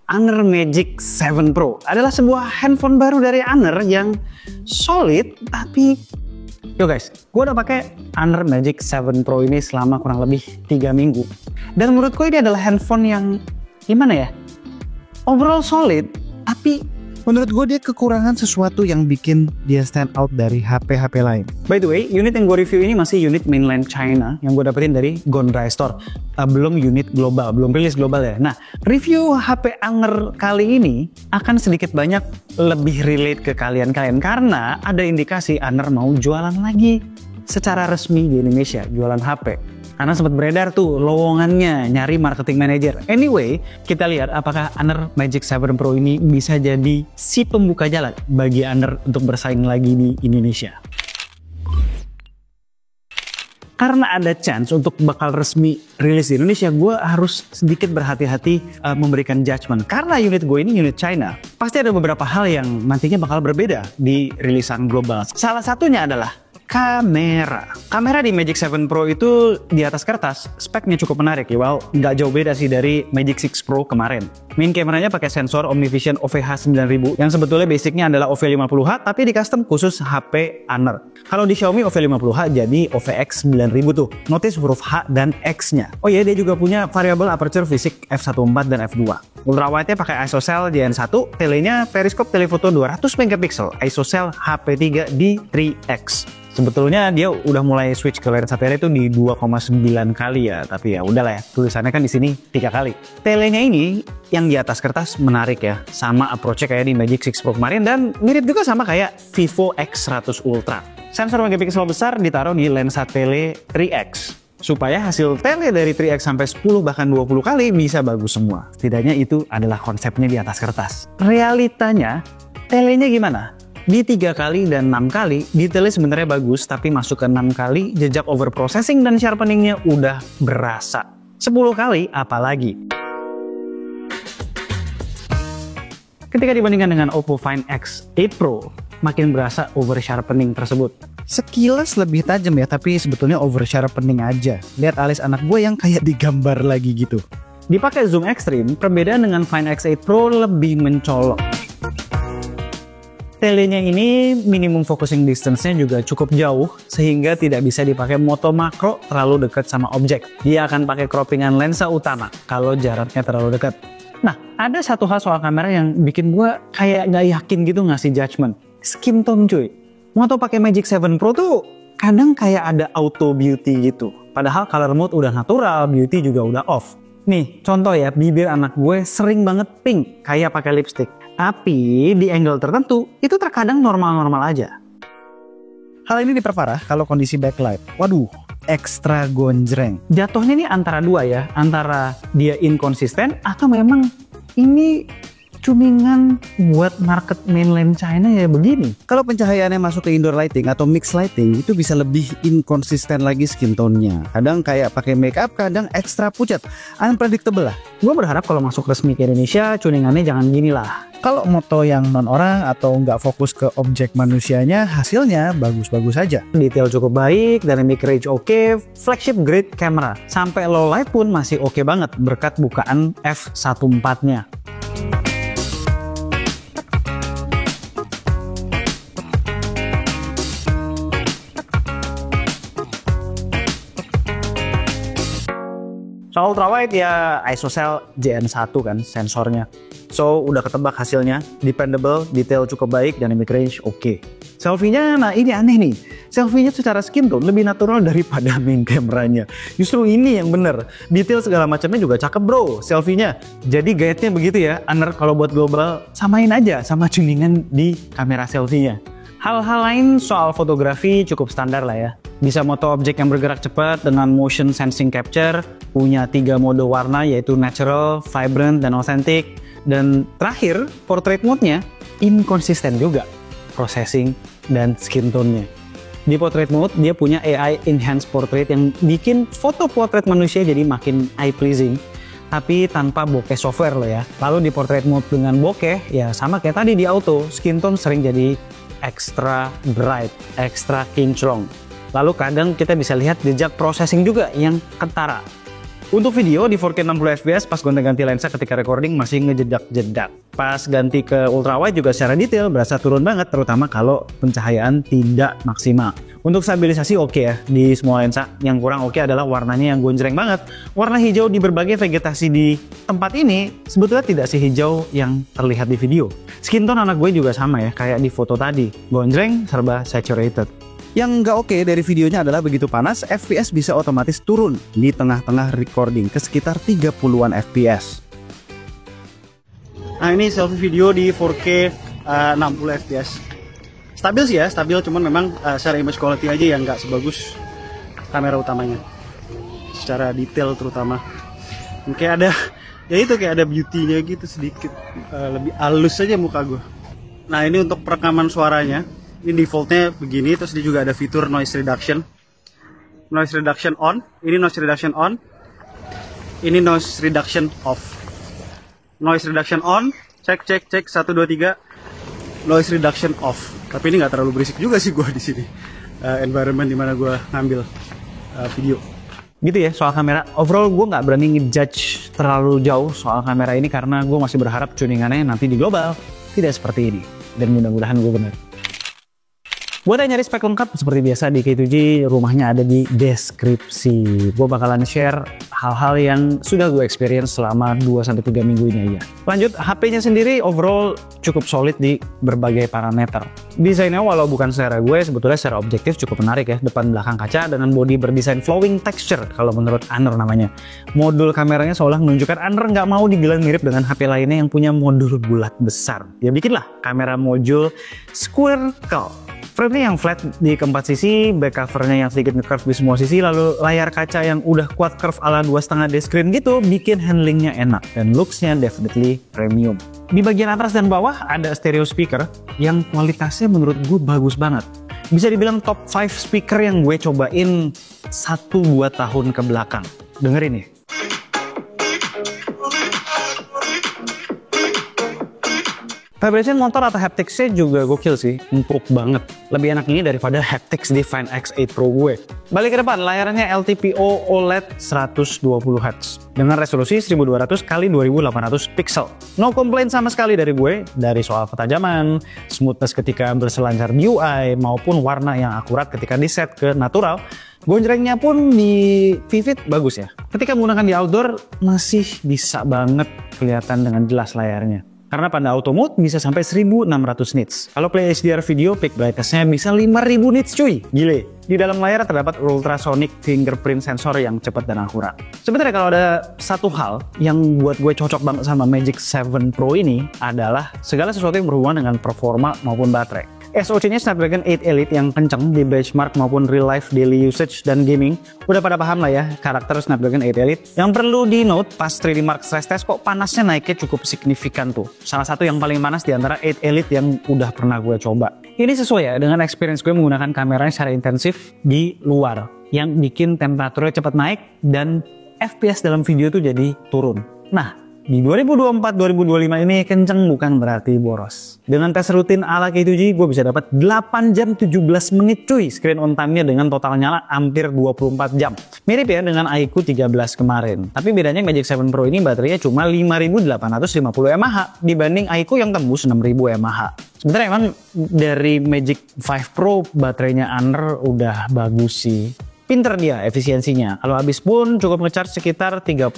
Honor Magic 7 Pro adalah sebuah handphone baru dari Honor yang solid tapi yo guys, gue udah pakai Honor Magic 7 Pro ini selama kurang lebih 3 minggu. Dan menurutku ini adalah handphone yang gimana ya? Overall solid, tapi menurut gue dia kekurangan sesuatu yang bikin dia stand out dari HP-HP lain. By the way, unit yang gue review ini masih unit mainland China yang gue dapetin dari Gondrai Store. Belum unit global, belum rilis global ya. Nah, review HP Honor kali ini akan sedikit banyak lebih relate ke kalian-kalian karena ada indikasi Honor mau jualan lagi secara resmi di Indonesia, jualan HP. Karena sempat beredar tuh lowongannya nyari marketing manager. Anyway, kita lihat apakah Honor Magic 7 Pro ini bisa jadi si pembuka jalan bagi Honor untuk bersaing lagi di Indonesia. Karena ada chance untuk bakal resmi rilis di Indonesia, gue harus sedikit berhati-hati memberikan judgement. Karena unit gue ini unit China, pasti ada beberapa hal yang nantinya bakal berbeda di rilisan global. Salah satunya adalah kamera. Kamera di Magic 7 Pro itu di atas kertas speknya cukup menarik ya. Well, nggak jauh beda sih dari Magic 6 Pro kemarin. Main kameranya pakai sensor OmniVision OVH 9000 yang sebetulnya basicnya adalah OV50H tapi di custom khusus HP Honor. Kalau di Xiaomi OV50H jadi OVX 9000 tuh. Notice huruf H dan X-nya. Oh iya, dia juga punya variable aperture fisik f1.4 dan f2. Ultrawide-nya pakai ISOCELL JN1, telenya periskop telefoto 200 MP, ISOCELL HP3 di 3X. Sebetulnya dia udah mulai switch ke lensa tele itu di 2,9 kali ya, tapi ya udahlah ya, tulisannya kan di sini 3 kali. Telenya ini yang di atas kertas menarik ya, sama approach-nya kayak di Magic 6 Pro kemarin dan mirip juga sama kayak Vivo X100 Ultra. Sensor megapiksel besar ditaruh di lensa tele 3X supaya hasil tele dari 3X sampai 10 bahkan 20 kali bisa bagus semua. Setidaknya itu adalah konsepnya di atas kertas. Realitanya, telenya gimana? Di 3 kali dan 6 kali, detailnya sebenarnya bagus, tapi masuk ke 6 kali, jejak overprocessing dan sharpeningnya udah berasa. 10 kali, apalagi. Ketika dibandingkan dengan Oppo Find X8 Pro, makin berasa over sharpening tersebut. Sekilas lebih tajam ya, tapi sebetulnya over sharpening aja. Lihat alis anak gue yang kayak digambar lagi gitu. Dipakai zoom ekstrim, perbedaan dengan Find X8 Pro lebih mencolok. Telenya ini minimum focusing distance-nya juga cukup jauh sehingga tidak bisa dipakai moto makro terlalu dekat sama objek. Dia akan pakai croppingan lensa utama kalau jaraknya terlalu dekat. Nah, ada satu hal soal kamera yang bikin gue kayak nggak yakin gitu ngasih judgement. Skin tone cuy. Moto pakai Magic 7 Pro tuh kadang kayak ada auto beauty gitu. Padahal color mode udah natural, beauty juga udah off. Nih, contoh ya, bibir anak gue sering banget pink kayak pakai lipstick. Tapi di angle tertentu itu terkadang normal-normal aja. Hal ini diperparah kalau kondisi backlight. Waduh, ekstra gonjreng. Jatuhnya ini antara dua ya, antara dia inkonsisten atau memang ini cuningan buat market mainland China ya begini. Kalau pencahayaannya masuk ke indoor lighting atau mix lighting itu bisa lebih inkonsisten lagi skin tone-nya. Kadang kayak pakai makeup, kadang ekstra pucat. Unpredictable lah. Gue berharap kalau masuk resmi ke Indonesia, cuningannya jangan gini lah. Kalau moto yang non orang atau nggak fokus ke objek manusianya, hasilnya bagus-bagus aja. Detail cukup baik, dynamic range oke, flagship grade camera. Sampai low light pun masih oke banget berkat bukaan f1.4-nya. Soal ultrawide ya ISOCELL JN1 kan sensornya. So udah ketebak hasilnya, dependable, detail cukup baik, dynamic range oke. Selfie-nya, nah ini aneh nih. Selfie-nya secara skin tone lebih natural daripada main kameranya. Justru ini yang bener. Detail segala macamnya juga cakep bro, selfie-nya. Jadi gayetnya begitu ya, Honor kalau buat global samain aja sama tuningan di kamera selfie-nya. Hal-hal lain soal fotografi cukup standar lah ya. Bisa moto objek yang bergerak cepat dengan motion sensing capture, punya 3 mode warna yaitu natural, vibrant, dan authentic. Dan terakhir, portrait mode-nya inkonsisten juga, processing dan skin tone-nya. Di portrait mode, dia punya AI Enhanced Portrait yang bikin foto portrait manusia jadi makin eye pleasing. Tapi tanpa bokeh software loh ya. Lalu di portrait mode dengan bokeh, ya sama kayak tadi di auto, skin tone sering jadi extra bright, extra kinclong. Lalu kadang kita bisa lihat jejak processing juga yang kentara. Untuk video di 4K 60 fps pas gonta-ganti lensa ketika recording masih ngejedak-jedak. Pas ganti ke ultrawide juga secara detail berasa turun banget, terutama kalau pencahayaan tidak maksimal. Untuk stabilisasi oke ya di semua lensa. Yang kurang oke adalah warnanya yang gonjreng banget. Warna hijau di berbagai vegetasi di tempat ini sebetulnya tidak sehijau yang terlihat di video. Skin tone anak gue juga sama ya, kayak di foto tadi. Gonjreng serba saturated. Yang nggak oke dari videonya adalah begitu panas, FPS bisa otomatis turun di tengah-tengah recording ke sekitar 30-an FPS. Nah ini selfie video di 4K 60 fps. Stabil sih ya, stabil, cuman memang secara image quality aja yang nggak sebagus kamera utamanya. Secara detail terutama. Kayak ada, ya itu kayak ada beauty-nya gitu sedikit, lebih halus aja muka gue. Nah ini untuk perekaman suaranya. Ini defaultnya begini, terus dia juga ada fitur noise reduction. Noise reduction on, ini noise reduction on. Ini noise reduction off. Noise reduction on, cek 1 2 3. Noise reduction off. Tapi ini nggak terlalu berisik juga sih gua di sini. Environment dimana gua ngambil video. Gitu ya soal kamera. Overall gue nggak berani ngejudge terlalu jauh soal kamera ini karena gue masih berharap tuningannya nanti di global tidak seperti ini. Dan mudah-mudahan gue benar. Buat yang nyari spek lengkap seperti biasa di K2G, rumahnya ada di deskripsi. Gue bakalan share hal-hal yang sudah gue experience selama 2-3 minggu ini aja. Lanjut, HP-nya sendiri overall cukup solid di berbagai parameter. Desainnya walau bukan selera gue, sebetulnya secara objektif cukup menarik ya. Depan belakang kaca dengan body berdesain flowing texture kalau menurut Aner namanya. Modul kameranya seolah menunjukkan Aner nggak mau dibilang mirip dengan HP lainnya yang punya modul bulat besar. Ya bikinlah kamera modul squircle. Frame-nya yang flat di keempat sisi, back covernya yang sedikit nge-curve di semua sisi, lalu layar kaca yang udah kuat curve ala 2,5D screen gitu, bikin handlingnya enak dan looks-nya definitely premium. Di bagian atas dan bawah ada stereo speaker yang kualitasnya menurut gue bagus banget. Bisa dibilang top 5 speaker yang gue cobain 1-2 tahun ke belakang. Dengerin nih. Vibration motor atau haptics-nya juga gokil sih, empuk banget. Lebih enak ini daripada haptics di Find X8 Pro gue. Balik ke depan, layarnya LTPO OLED 120Hz dengan resolusi 1200 x 2800 pixel. No complaint sama sekali dari gue, dari soal ketajaman, smoothness ketika berselancar di UI, maupun warna yang akurat ketika di set ke natural. Gonjrengnya pun di Vivid bagus ya. Ketika menggunakan di outdoor, masih bisa banget kelihatan dengan jelas layarnya. Karena pada auto mode bisa sampai 1600 nits. Kalau play HDR video, peak brightness-nya bisa 5000 nits cuy. Gile. Di dalam layar terdapat ultrasonic fingerprint sensor yang cepat dan akurat. Sebenarnya kalau ada satu hal yang buat gue cocok banget sama Magic 7 Pro ini adalah segala sesuatu yang berhubungan dengan performa maupun baterai. SoC-nya Snapdragon 8 Elite yang kenceng di benchmark maupun real life daily usage dan gaming. Udah pada paham lah ya karakter Snapdragon 8 Elite. Yang perlu di note pas 3D Mark stress test kok panasnya naiknya cukup signifikan tuh. Salah satu yang paling panas di antara 8 Elite yang udah pernah gue coba. Ini sesuai ya dengan experience gue menggunakan kameranya secara intensif di luar. Yang bikin temperaturnya cepat naik dan FPS dalam video tuh jadi turun. Nah, di 2024-2025 ini kenceng bukan berarti boros. Dengan tes rutin ala K2G, gue bisa dapat 8 jam 17 menit cuy. Screen on time-nya dengan total nyala hampir 24 jam. Mirip ya dengan iQOO 13 kemarin. Tapi bedanya Magic 7 Pro ini baterainya cuma 5850 mAh dibanding iQOO yang tembus 6000 mAh. Sebenarnya emang dari Magic 5 Pro baterainya Aner udah bagus sih. Pinter dia efisiensinya. Kalau habis pun cukup ngecharge sekitar 30-40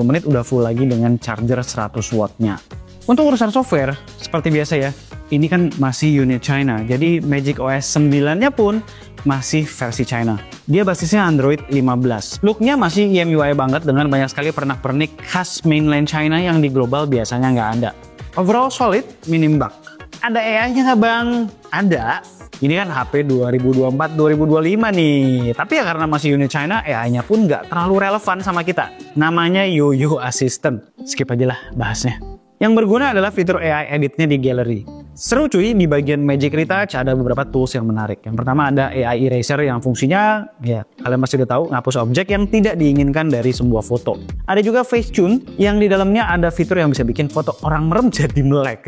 menit udah full lagi dengan charger 100 wattnya. Untuk urusan software, seperti biasa ya, ini kan masih unit China. Jadi Magic OS 9-nya pun masih versi China. Dia basisnya Android 15. Looknya masih EMUI banget dengan banyak sekali pernak-pernik khas mainland China yang di global biasanya nggak ada. Overall solid, minim bug. Ada AI-nya nggak bang? Ada. Ini kan HP 2024-2025 nih. Tapi ya karena masih unit China, AI-nya pun nggak terlalu relevan sama kita. Namanya Yoyo Assistant. Skip aja lah bahasnya. Yang berguna adalah fitur AI editnya di gallery. Seru cuy, di bagian Magic Retouch ada beberapa tools yang menarik. Yang pertama ada AI Eraser yang fungsinya, ya kalian pasti udah tahu, ngapus objek yang tidak diinginkan dari sebuah foto. Ada juga Face Tune yang di dalamnya ada fitur yang bisa bikin foto orang merem jadi melek.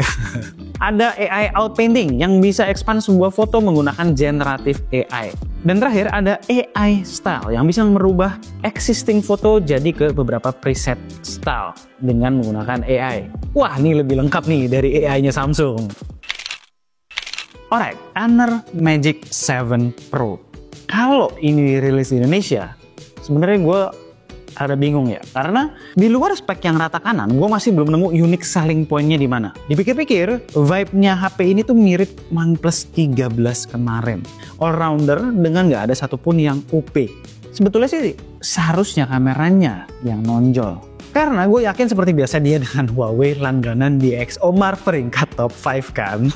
Ada AI Outpainting yang bisa expand sebuah foto menggunakan generative AI. Dan terakhir ada AI Style yang bisa merubah existing foto jadi ke beberapa preset style dengan menggunakan AI. Wah, ini lebih lengkap nih dari AI-nya Samsung. Alright, Honor Magic 7 Pro. Kalau ini dirilis di Indonesia, sebenarnya gue ada bingung ya, karena di luar spek yang rata kanan, gue masih belum nemu unique selling point-nya di mana. Dipikir-pikir, vibe-nya HP ini tuh mirip OnePlus 13 kemarin. All-rounder dengan nggak ada satupun yang OP. Sebetulnya sih seharusnya kameranya yang nonjol. Karena gue yakin seperti biasa dia dengan Huawei langganan DxO Mark peringkat top 5 kan.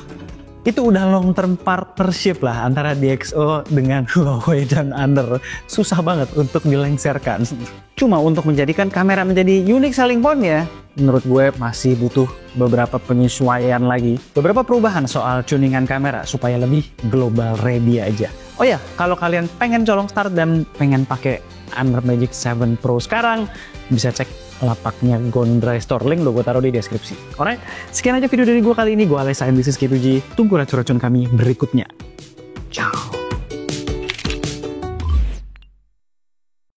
Itu udah long term partnership lah antara DxO dengan Huawei dan Honor. Susah banget untuk dilengsarkan. Cuma untuk menjadikan kamera menjadi unique selling point ya, menurut gue masih butuh beberapa penyesuaian lagi. Beberapa perubahan soal tuningan kamera supaya lebih global ready aja. Oh ya, kalau kalian pengen colong start dan pengen pakai Honor Magic 7 Pro sekarang, bisa cek lapaknya Gondra Store, link lo gue taruh di deskripsi. Alright, sekian aja video dari gue kali ini. Gue Alessa, and this is K2G. Tunggu racun-racun kami berikutnya. Ciao.